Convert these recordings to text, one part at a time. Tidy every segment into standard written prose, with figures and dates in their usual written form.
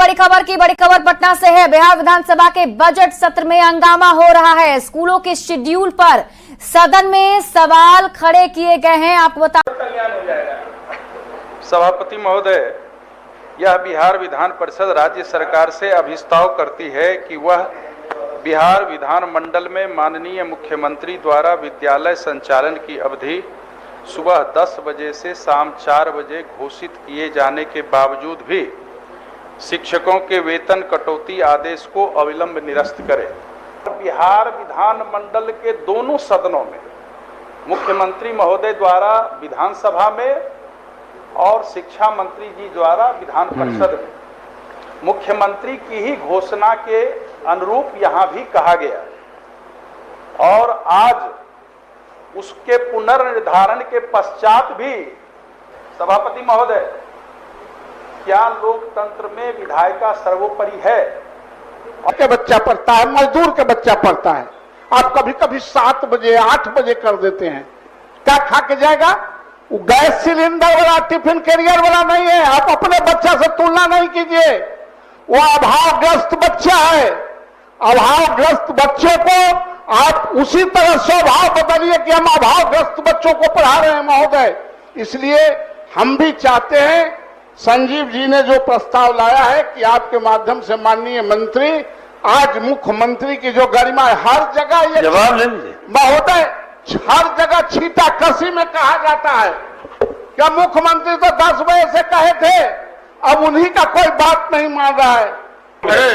बड़ी खबर पटना से है। बिहार विधानसभा के बजट सत्र में हंगामा हो रहा है। स्कूलों के शेड्यूल पर सदन में सवाल खड़े किए गए हैं। आपको बता सभापति महोदय, यह बिहार विधान परिषद राज्य सरकार से अभिस्ताव करती है कि वह बिहार विधान मंडल में माननीय मुख्यमंत्री द्वारा विद्यालय संचालन की अवधि सुबह 10 बजे से शाम 4 बजे घोषित किए जाने के बावजूद भी शिक्षकों के वेतन कटौती आदेश को अविलंब निरस्त करे। बिहार विधान मंडल के दोनों सदनों में मुख्यमंत्री महोदय द्वारा विधानसभा में और शिक्षा मंत्री जी द्वारा विधान परिषद में मुख्यमंत्री की ही घोषणा के अनुरूप यहां भी कहा गया और आज उसके पुनर्निर्धारण के पश्चात भी सभापति महोदय, क्या लोकतंत्र में विधायिका सर्वोपरि है? के बच्चा पढ़ता है, मजदूर के बच्चा पढ़ता है। आप कभी कभी 7 बजे 8 बजे कर देते हैं, क्या खा के जाएगा? वो गैस सिलेंडर वाला टिफिन कैरियर वाला नहीं है। आप अपने बच्चा से तुलना नहीं कीजिए। वो अभावग्रस्त बच्चा है। अभावग्रस्त बच्चे को आप उसी तरह स्वभाव बदलिए कि हम अभावग्रस्त बच्चों को पढ़ा रहे हैं महोदय। इसलिए हम भी चाहते हैं, संजीव जी ने जो प्रस्ताव लाया है कि आपके माध्यम से माननीय मंत्री, आज मुख्यमंत्री की जो गरिमा है, हर जगह ये जवाब ले लीजिए महोदय, हर जगह छीटा कसी में कहा जाता है। क्या मुख्यमंत्री तो 10 बजे से कहे थे, अब उन्हीं का कोई बात नहीं मान रहा है।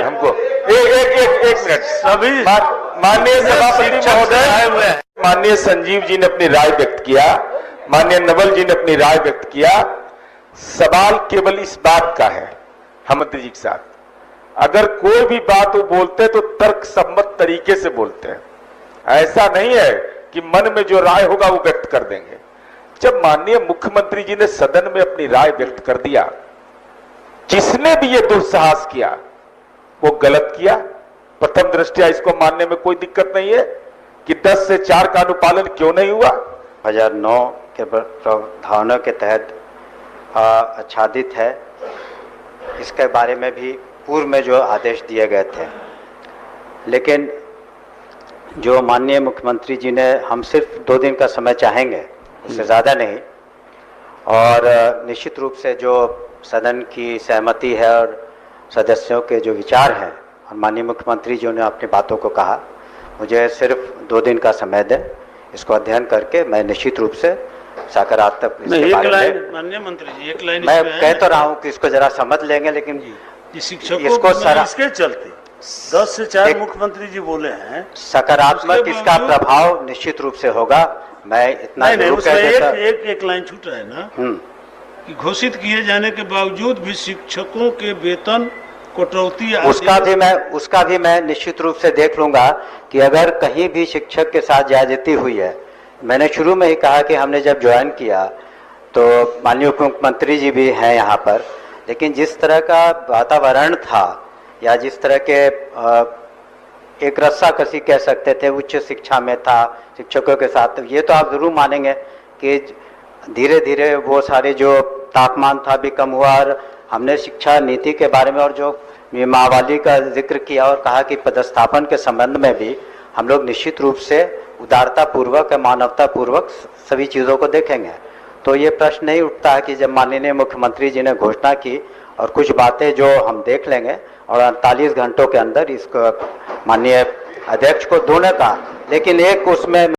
हमको एक मिनट, सभी माननीय सभापति महोदय, माननीय संजीव जी ने अपनी राय व्यक्त किया, माननीय नवल जी ने अपनी राय व्यक्त किया। सवाल केवल इस बात का है, हम मंत्री जी के साथ, अगर कोई भी बात वो बोलते हैं तो तर्क सम्मत तरीके से बोलते हैं। ऐसा नहीं है कि मन में जो राय होगा वो व्यक्त कर देंगे। जब माननीय मुख्यमंत्री जी ने सदन में अपनी राय व्यक्त कर दिया, जिसने भी ये दुस्साहस किया वो गलत किया। प्रथम दृष्टया इसको मानने में कोई दिक्कत नहीं है कि 10 से 4 का अनुपालन क्यों नहीं हुआ। 2009 के प्रावधानों के तहत आच्छादित है। इसके बारे में भी पूर्व में जो आदेश दिए गए थे, लेकिन जो माननीय मुख्यमंत्री जी ने, हम सिर्फ 2 दिन का समय चाहेंगे, उससे ज़्यादा नहीं। और निश्चित रूप से जो सदन की सहमति है और सदस्यों के जो विचार हैं, और माननीय मुख्यमंत्री जी ने अपनी बातों को कहा, मुझे सिर्फ 2 दिन का समय दें। इसको अध्ययन करके मैं निश्चित रूप से सकारात्मक इसके बारे में, माननीय मंत्री जी, एक लाइन मैं कह तो रहा हूँ कि इसको जरा समझ लेंगे, लेकिन शिक्षकों इसको इसके चलते 10 से 4 मुख्यमंत्री जी बोले हैं, सकारात्मक इसका प्रभाव निश्चित रूप से होगा। मैं इतना जरूर कह देता। एक लाइन छूट रहा है ना कि घोषित किए जाने के बावजूद भी शिक्षकों के वेतन कटौती, उसका भी मैं निश्चित रूप से देख लूंगा कि अगर कहीं भी शिक्षक के साथ ज्यादती हुई है। मैंने शुरू में ही कहा कि हमने जब ज्वाइन किया तो माननीय मुख्यमंत्री जी भी हैं यहाँ पर, लेकिन जिस तरह का वातावरण था या जिस तरह के एक रस्साकसी कह सकते थे उच्च शिक्षा में था शिक्षकों के साथ, ये तो आप जरूर मानेंगे कि धीरे धीरे वो सारे जो तापमान था भी कम हुआ। और हमने शिक्षा नीति के बारे में और जो नियमावली का जिक्र किया और कहा कि पदस्थापन के संबंध में भी हम लोग निश्चित रूप से उदारता पूर्वक, मानवता पूर्वक सभी चीज़ों को देखेंगे। तो ये प्रश्न नहीं उठता है कि जब माननीय मुख्यमंत्री जी ने घोषणा की और कुछ बातें जो हम देख लेंगे और 48 घंटों के अंदर इसको माननीय अध्यक्ष को दोनों का, लेकिन एक उसमें